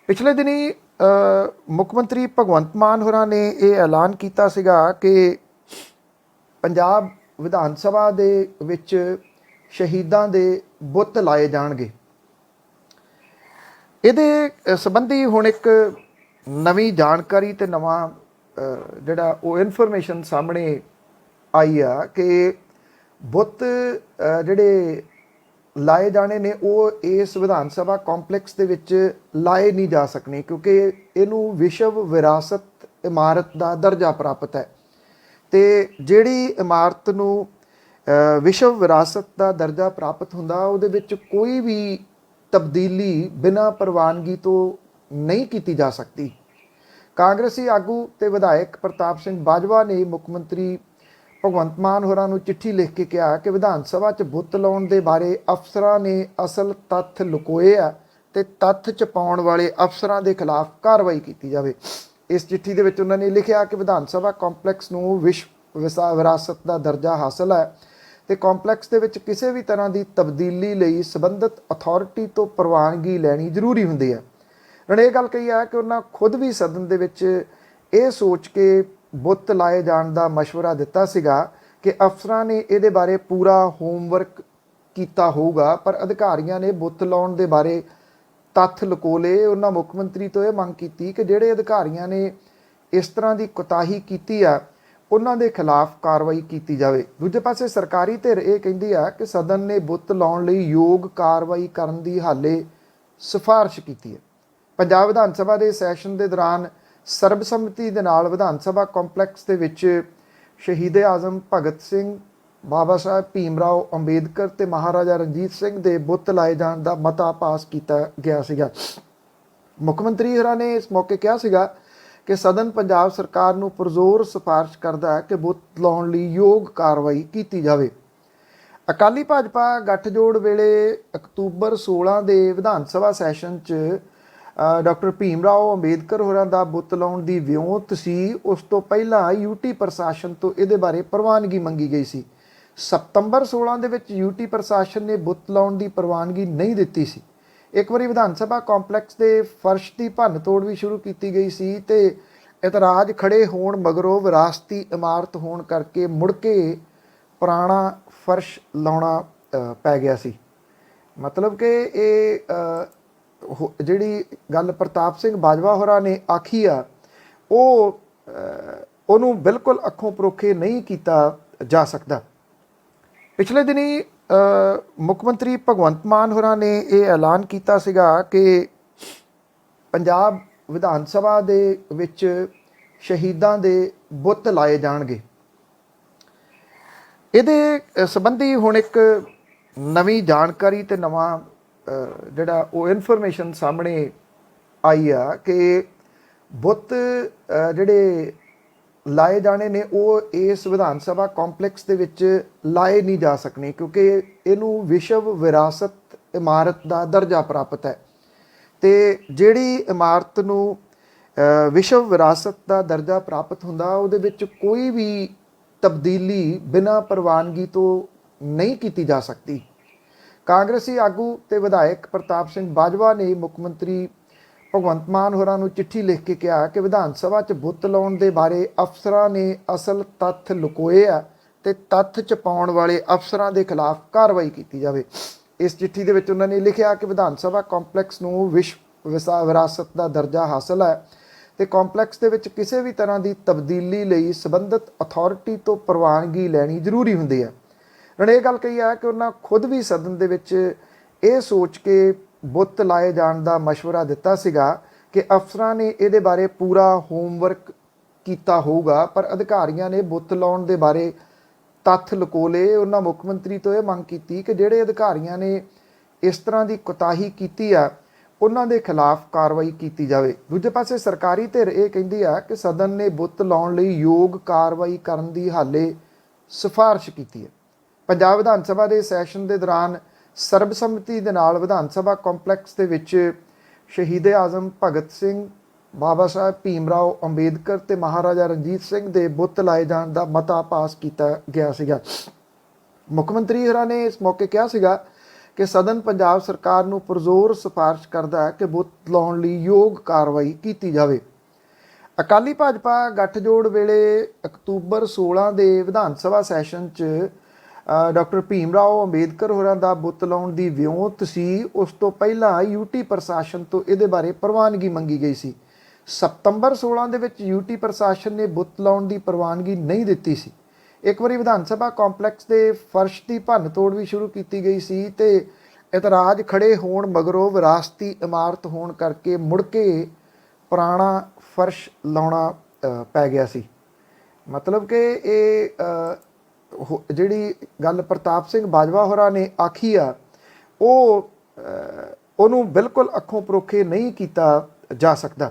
पिछले दिनी मुख मंत्री भगवंत मान होरां ने ये ऐलान किया सीगा कि पंजाब विधान सभा दे विच शहीदां दे बुत लाए जाणगे। इहदे संबंधी हुण एक नवी जानकारी ते नवां जिहड़ा वो इनफॉर्मेशन सामने आई आ कि बुत जिहड़े लाए जाने ने वो इस विधान सभा कॉम्पलैक्स दे विच लाए नहीं जा सकने क्योंकि इनू विश्व विरासत इमारत का दर्जा प्राप्त है। तो जिहड़ी इमारत नू विश्व विरासत का दर्जा प्राप्त हुंदा उहदे विच कोई भी तब्दीली बिना प्रवानगी तो नहीं की जा सकती। कांग्रेसी आगू ते विधायक प्रताप सिंह बाजवा ने मुख मंत्री भगवंत मान होरां नूं चिट्ठी लिख के कहा कि विधान सभा च बुत लाउण दे बारे अफसरां ने असल तत्थ लुकोए आ ते तत्थ छपाउण वाले अफसरां दे खिलाफ कार्रवाई की जावे। इस चिट्ठी दे विच उन्हां ने लिखिआ कि विधान सभा कॉम्पलैक्स नूं विश्व विरासत का दर्जा हासिल है तो कॉम्पलैक्स दे विच किसी भी तरह की तब्दीली लई संबंधित अथॉरिटी तो प्रवानगी लैनी जरूरी हुंदी है। उन्होंने ये गल कही है कि उन्होंने खुद भी सदन दे विच ये सोच के बुत लाए जाण दा मशवरा दिता सीगा कि अफसरां ने इहदे बारे पूरा होमवर्क किया होगा, पर अधिकारियों ने बुत लाउण दे बारे तत्थ लुको लए। उन्होंने मुख मंत्री तो यह मंग की कि जिहड़े अधिकारियों ने इस तरह की कोताही की है उन्हों के खिलाफ कार्रवाई की जाए। दूजे पासे सरकारी धिर यह कहती है कि सदन ने बुत लाउण लई योग कार्रवाई करन दी हाले सिफारिश की है। पंजाब विधान सभा के सैशन के दौरान सर्बसम्मति दे नाल विधान सभा कॉम्पलैक्स के विच शहीद आजम भगत सिंह, बाबा साहब भीम राव अंबेडकर ते महाराजा रणजीत सिंह के बुत लाए जाण दा मता पास किया गया सीगा। मुख मंत्री होरां ने इस मौके कहा सीगा कि सदन पंजाब सरकार नूं पुरजोर सिफारिश करदा है कि बुत लाउण लई योग कार्रवाई की जाए। अकाली भाजपा गठजोड़ वेले अक्तूबर 16 के विधान सभा सैशन च डॉक्टर भीम राव अंबेडकर होरां दा बुत लाउण दी विਉਂਤ सी। उस तो पहला यूटी प्रशासन तो इहदे बारे प्रवानगी मंगी गई सी। सितंबर 16 दे विच यूटी प्रशासन ने बुत लाउण दी प्रवानगी नहीं दित्ती सी। एक बारी विधान सभा कॉम्पलैक्स के फर्श की भन्न तोड़ भी शुरू की गई सी ते इतराज खड़े होण मगरों विरासती इमारत होण करके मुड़ के पुराना फर्श लाउणा पै गया सी। मतलब कि ये जिहड़ी गल प्रताप सिंह बाजवा होरां ने आखी आ उहनूं बिल्कुल अखों परोखे नहीं किया जा सकता। पिछले दिनी मुख मंत्री भगवंत मान होरां ने ये ऐलान किया सीगा कि पंजाब विधान सभा दे विच शहीदां दे बुत लाए जाणगे। इहदे संबंधी हुण एक नवी जानकारी ते नवां जिहड़ा वो इनफॉर्मेशन सामने आई आ कि बुत जिहड़े लाए जाने ने वो इस विधान सभा कॉम्पलैक्स दे विच लाए नहीं जा सकने क्योंकि इनू विश्व विरासत इमारत का दर्जा प्राप्त है। तो जिहड़ी इमारत नू विश्व विरासत का दर्जा प्राप्त हुंदा उहदे विच कोई भी तब्दीली बिना प्रवानगी तो नहीं की जा सकती। कांग्रेसी आगू ते विधायक प्रताप सिंह बाजवा ने मुख मंत्री भगवंत मान होरां नूं चिट्ठी लिख के कहा कि विधान सभा च बुत लाउण दे बारे अफसरां ने असल तत्थ लुकोए आ ते तत्थ छपाउण वाले अफसरां दे खिलाफ कार्रवाई की जाए। इस चिट्ठी दे विच उन्हां ने लिखिआ कि विधान सभा कॉम्पलैक्स नूं विश्व विरासत का दर्जा हासिल है तो कॉम्पलैक्स दे विच किसी भी तरह की तब्दीली लई संबंधित अथॉरिटी तो प्रवानगी लैनी जरूरी हुंदी है। उन्होंने ये गल कही है कि उन्होंने खुद भी सदन दे विच ये सोच के बुत लाए जाण दा मशवरा दिता सीगा कि अफसरां ने इहदे बारे पूरा होमवर्क किया होगा, पर अधिकारियों ने बुत लाउण दे बारे तत्थ लुको लए। उन्होंने मुख मंत्री तो यह मंग की कि जिहड़े अधिकारियों ने इस तरह की कोताही की है उन्हों के खिलाफ कार्रवाई की जाए। दूजे पासे सरकारी धिर यह कहती है कि सदन ने बुत लाउण लई योग कार्रवाई करन दी हाले सिफारिश की है। पंजाब विधान सभा के सैशन के दौरान सर्बसम्मति दे नाल विधान सभा कॉम्पलैक्स के विच शहीद आजम भगत सिंह, बाबा साहब भीम राव अंबेडकर ते महाराजा रणजीत सिंह के बुत लाए जाण दा मता पास किया गया सीगा। मुख मंत्री होरां ने इस मौके कहा सीगा ਕਿ ਸਦਨ ਪੰਜਾਬ ਸਰਕਾਰ ਨੂੰ ਪੁਰਜ਼ੋਰ ਸਿਫਾਰਿਸ਼ ਕਰਦਾ ਹੈ ਕਿ ਬੁੱਤ ਲਾਉਣ ਲਈ ਯੋਗ ਕਾਰਵਾਈ ਕੀਤੀ ਜਾਵੇ। ਅਕਾਲੀ ਭਾਜਪਾ ਗੱਠਜੋੜ ਵੇਲੇ ਅਕਤੂਬਰ 16 ਦੇ ਵਿਧਾਨ ਸਭਾ ਸੈਸ਼ਨ 'ਚ ਡਾਕਟਰ ਭੀਮ ਰਾਓ ਅੰਬੇਦਕਰ ਹੋਰਾਂ ਦਾ ਬੁੱਤ ਲਾਉਣ ਦੀ ਵਿਉਂਤ ਸੀ। ਉਸ ਤੋਂ ਪਹਿਲਾਂ ਯੂਟੀ ਪ੍ਰਸ਼ਾਸਨ ਤੋਂ ਇਹਦੇ ਬਾਰੇ ਪ੍ਰਵਾਨਗੀ ਮੰਗੀ ਗਈ ਸੀ। ਸਤੰਬਰ 16 ਦੇ ਵਿੱਚ ਯੂਟੀ ਪ੍ਰਸ਼ਾਸਨ ਨੇ ਬੁੱਤ ਲਾਉਣ ਦੀ ਪ੍ਰਵਾਨਗੀ ਨਹੀਂ ਦਿੱਤੀ ਸੀ। ਇੱਕ ਵਾਰੀ ਵਿਧਾਨ ਸਭਾ ਕੰਪਲੈਕਸ ਦੇ ਫਰਸ਼ ਦੀ ਭੰਨ ਤੋੜ ਵੀ ਸ਼ੁਰੂ ਕੀਤੀ ਗਈ ਸੀ ਤੇ ਇਤਰਾਜ਼ ਖੜੇ ਹੋਣ ਮਗਰੋਂ ਵਿਰਾਸਤੀ ਇਮਾਰਤ ਹੋਣ ਕਰਕੇ ਮੁੜ ਕੇ ਪੁਰਾਣਾ ਫਰਸ਼ ਲਾਉਣਾ ਪੈ ਗਿਆ ਸੀ। ਮਤਲਬ ਕਿ ਇਹ ਜਿਹੜੀ ਗੱਲ ਪ੍ਰਤਾਪ ਸਿੰਘ ਬਾਜਵਾ ਹੋਰਾਂ ਨੇ ਆਖੀ ਆ ਉਹਨੂੰ ਬਿਲਕੁਲ ਅੱਖੋਂ ਪਰੋਖੇ ਨਹੀਂ ਕੀਤਾ ਜਾ ਸਕਦਾ।